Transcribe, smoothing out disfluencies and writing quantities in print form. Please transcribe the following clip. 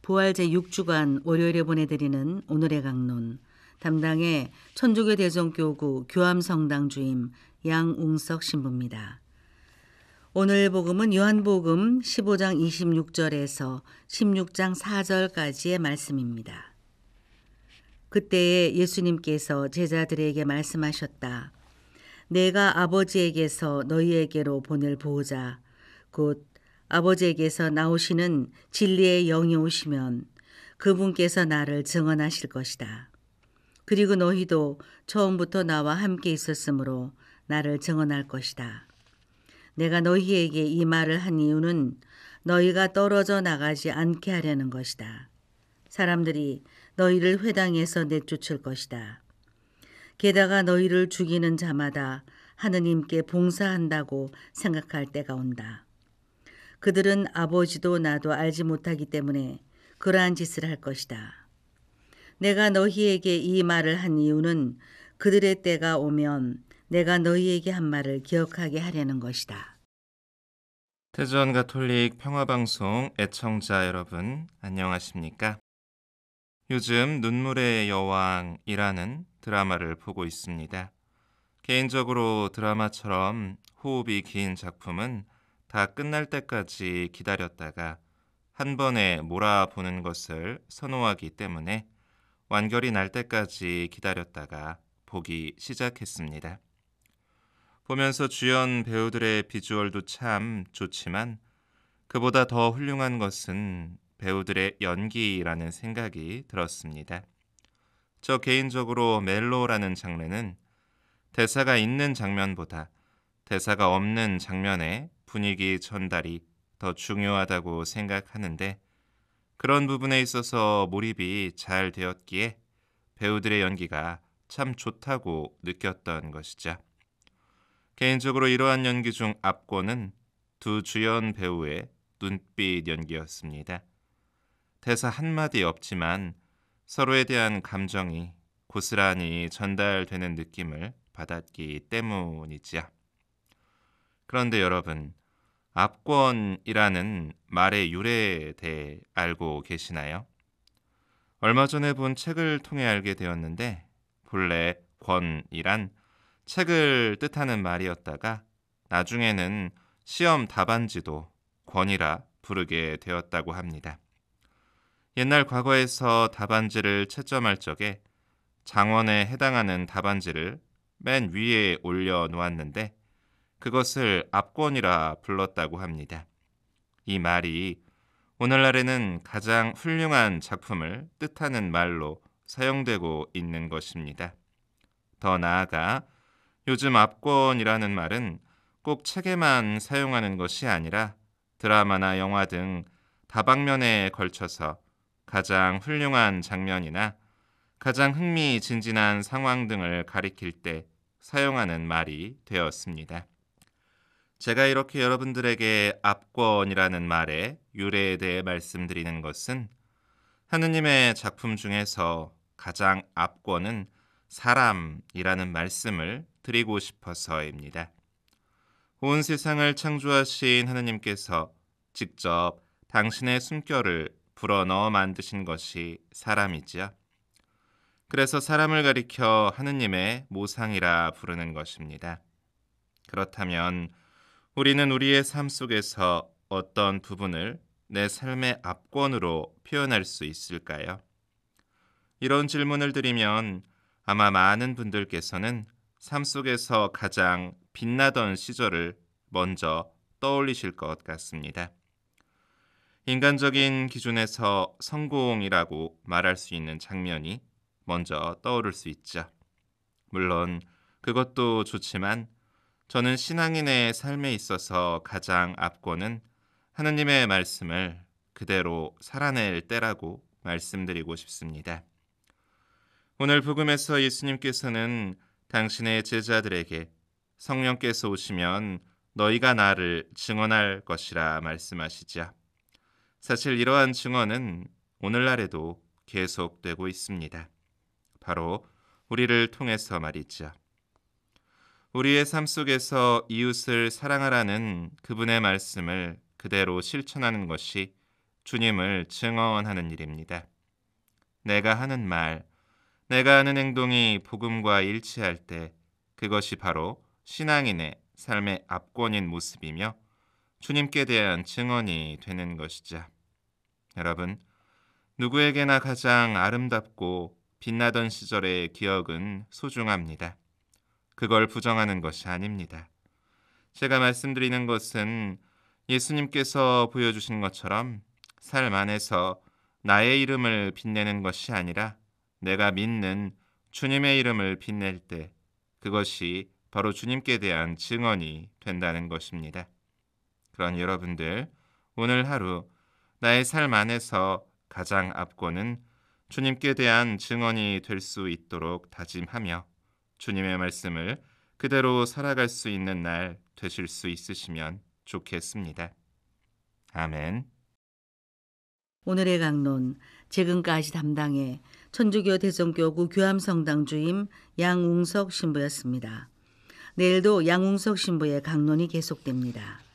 부활 제6주간 월요일에 보내드리는 오늘의 강론, 담당의 천주교 대전교구 교암성당 주임 양웅석 신부입니다. 오늘 복음은 요한복음 15장 26절에서 16장 4절까지의 말씀입니다. 그때에 예수님께서 제자들에게 말씀하셨다. 내가 아버지에게서 너희에게로 보낼 보호자, 곧 아버지에게서 나오시는 진리의 영이 오시면 그분께서 나를 증언하실 것이다. 그리고 너희도 처음부터 나와 함께 있었으므로 나를 증언할 것이다. 내가 너희에게 이 말을 한 이유는 너희가 떨어져 나가지 않게 하려는 것이다. 사람들이 너희를 회당에서 내쫓을 것이다. 게다가 너희를 죽이는 자마다 하느님께 봉사한다고 생각할 때가 온다. 그들은 아버지도 나도 알지 못하기 때문에 그러한 짓을 할 것이다. 내가 너희에게 이 말을 한 이유는 그들의 때가 오면 내가 너희에게 한 말을 기억하게 하려는 것이다. 대전 가톨릭 평화방송 애청자 여러분, 안녕하십니까? 요즘 눈물의 여왕이라는 드라마를 보고 있습니다. 개인적으로 드라마처럼 호흡이 긴 작품은 다 끝날 때까지 기다렸다가 한 번에 몰아보는 것을 선호하기 때문에 완결이 날 때까지 기다렸다가 보기 시작했습니다. 보면서 주연 배우들의 비주얼도 참 좋지만 그보다 더 훌륭한 것은 배우들의 연기라는 생각이 들었습니다. 저 개인적으로 멜로라는 장르는 대사가 있는 장면보다 대사가 없는 장면의 분위기 전달이 더 중요하다고 생각하는데, 그런 부분에 있어서 몰입이 잘 되었기에 배우들의 연기가 참 좋다고 느꼈던 것이죠. 개인적으로 이러한 연기 중 압권은 두 주연 배우의 눈빛 연기였습니다. 대사 한마디 없지만 서로에 대한 감정이 고스란히 전달되는 느낌을 받았기 때문이지요. 그런데 여러분, 압권이라는 말의 유래에 대해 알고 계시나요? 얼마 전에 본 책을 통해 알게 되었는데, 본래 권이란 책을 뜻하는 말이었다가 나중에는 시험 답안지도 권이라 부르게 되었다고 합니다. 옛날 과거에서 답안지를 채점할 적에 장원에 해당하는 답안지를 맨 위에 올려 놓았는데 그것을 압권이라 불렀다고 합니다. 이 말이 오늘날에는 가장 훌륭한 작품을 뜻하는 말로 사용되고 있는 것입니다. 더 나아가 요즘 압권이라는 말은 꼭 책에만 사용하는 것이 아니라 드라마나 영화 등 다방면에 걸쳐서 가장 훌륭한 장면이나 가장 흥미진진한 상황 등을 가리킬 때 사용하는 말이 되었습니다. 제가 이렇게 여러분들에게 압권이라는 말의 유래에 대해 말씀드리는 것은 하느님의 작품 중에서 가장 압권은 사람이라는 말씀을 드리고 싶어서입니다. 온 세상을 창조하신 하느님께서 직접 당신의 숨결을 불어넣어 만드신 것이 사람이지요. 그래서 사람을 가리켜 하느님의 모상이라 부르는 것입니다. 그렇다면 우리는 우리의 삶 속에서 어떤 부분을 내 삶의 압권으로 표현할 수 있을까요? 이런 질문을 드리면 아마 많은 분들께서는 삶 속에서 가장 빛나던 시절을 먼저 떠올리실 것 같습니다. 인간적인 기준에서 성공이라고 말할 수 있는 장면이 먼저 떠오를 수 있죠. 물론 그것도 좋지만 저는 신앙인의 삶에 있어서 가장 압권은 하느님의 말씀을 그대로 살아낼 때라고 말씀드리고 싶습니다. 오늘 복음에서 예수님께서는 당신의 제자들에게 성령께서 오시면 너희가 나를 증언할 것이라 말씀하시죠. 사실 이러한 증언은 오늘날에도 계속되고 있습니다. 바로 우리를 통해서 말이죠. 우리의 삶 속에서 이웃을 사랑하라는 그분의 말씀을 그대로 실천하는 것이 주님을 증언하는 일입니다. 내가 하는 말, 내가 하는 행동이 복음과 일치할 때 그것이 바로 신앙인의 삶의 압권인 모습이며 주님께 대한 증언이 되는 것이죠. 여러분, 누구에게나 가장 아름답고 빛나던 시절의 기억은 소중합니다. 그걸 부정하는 것이 아닙니다. 제가 말씀드리는 것은 예수님께서 보여주신 것처럼 삶 안에서 나의 이름을 빛내는 것이 아니라 내가 믿는 주님의 이름을 빛낼 때 그것이 바로 주님께 대한 증언이 된다는 것입니다. 그러니 여러분들, 오늘 하루 나의 삶 안에서 가장 압권은 주님께 대한 증언이 될 수 있도록 다짐하며 주님의 말씀을 그대로 살아갈 수 있는 날 되실 수 있으시면 좋겠습니다. 아멘. 오늘의 강론, 지금까지 담당해 천주교 대성교구 교암성당 주임 양웅석 신부였습니다. 내일도 양웅석 신부의 강론이 계속됩니다.